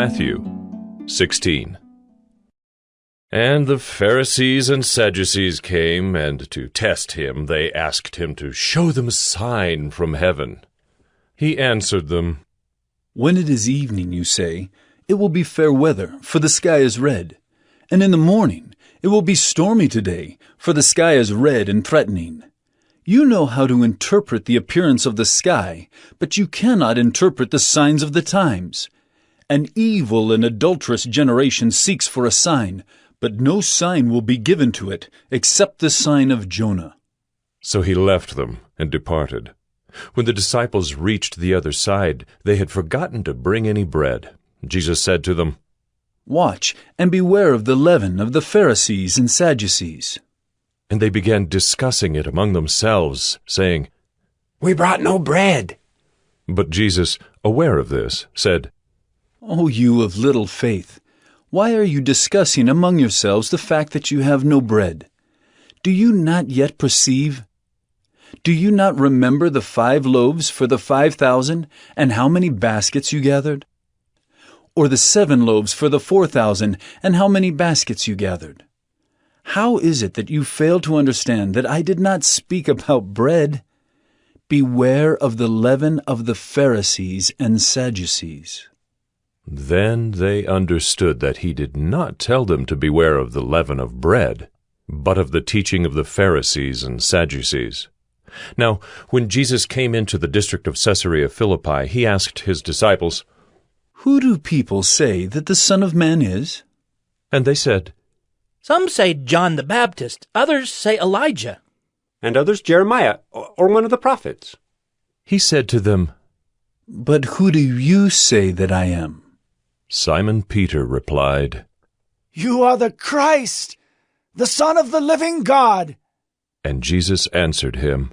Matthew 16. And the Pharisees and Sadducees came, and to test him they asked him to show them a sign from heaven. He answered them, When it is evening, you say, it will be fair weather, for the sky is red. And in the morning, it will be stormy today, for the sky is red and threatening. You know how to interpret the appearance of the sky, but you cannot interpret the signs of the times. An evil and adulterous generation seeks for a sign, but no sign will be given to it except the sign of Jonah. So he left them and departed. When the disciples reached the other side, they had forgotten to bring any bread. Jesus said to them, Watch and beware of the leaven of the Pharisees and Sadducees. And they began discussing it among themselves, saying, We brought no bread. But Jesus, aware of this, said, O you of little faith, why are you discussing among yourselves the fact that you have no bread? Do you not yet perceive? Do you not remember the 5 loaves for the 5,000, and how many baskets you gathered? Or the 7 loaves for the 4,000, and how many baskets you gathered? How is it that you fail to understand that I did not speak about bread? Beware of the leaven of the Pharisees and Sadducees. Then they understood that he did not tell them to beware of the leaven of bread, but of the teaching of the Pharisees and Sadducees. Now, when Jesus came into the district of Caesarea Philippi, he asked his disciples, Who do people say that the Son of Man is? And they said, Some say John the Baptist, others say Elijah, And others Jeremiah, or one of the prophets. He said to them, But who do you say that I am? Simon Peter replied, You are the Christ, the Son of the living God. And Jesus answered him,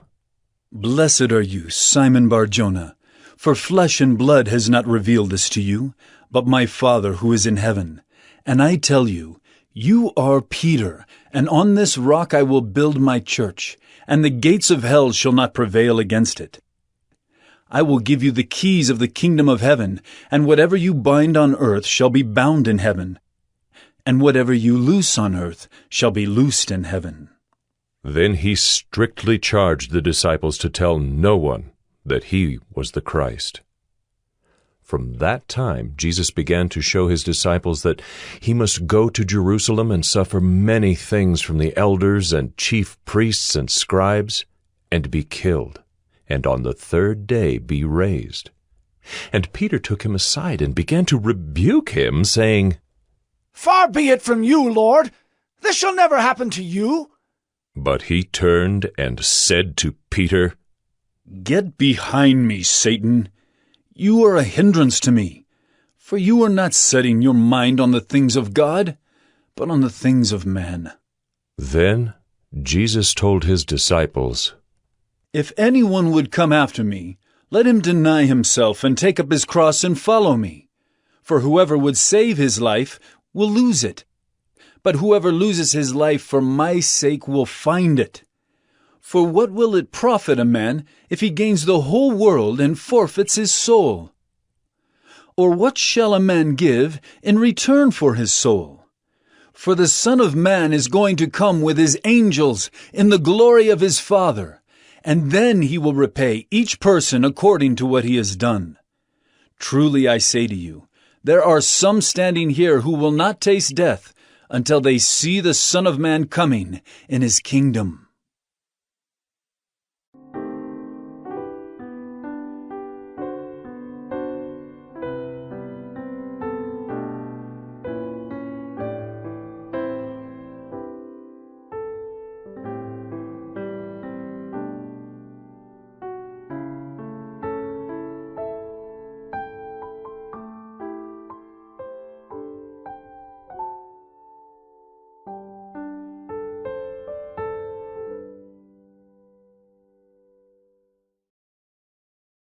Blessed are you, Simon Bar-Jonah, for flesh and blood has not revealed this to you, but my Father who is in heaven. And I tell you, you are Peter, and on this rock I will build my church, and the gates of hell shall not prevail against it. I will give you the keys of the kingdom of heaven, and whatever you bind on earth shall be bound in heaven, and whatever you loose on earth shall be loosed in heaven. Then he strictly charged the disciples to tell no one that he was the Christ. From that time Jesus began to show his disciples that he must go to Jerusalem and suffer many things from the elders and chief priests and scribes, and be killed, and on the 3rd day be raised. And Peter took him aside and began to rebuke him, saying, Far be it from you, Lord. This shall never happen to you. But he turned and said to Peter, Get behind me, Satan. You are a hindrance to me, for you are not setting your mind on the things of God, but on the things of man. Then Jesus told his disciples, If anyone would come after me, let him deny himself and take up his cross and follow me. For whoever would save his life will lose it, but whoever loses his life for my sake will find it. For what will it profit a man if he gains the whole world and forfeits his soul? Or what shall a man give in return for his soul? For the Son of Man is going to come with his angels in the glory of his Father, and then he will repay each person according to what he has done. Truly I say to you, there are some standing here who will not taste death until they see the Son of Man coming in his kingdom.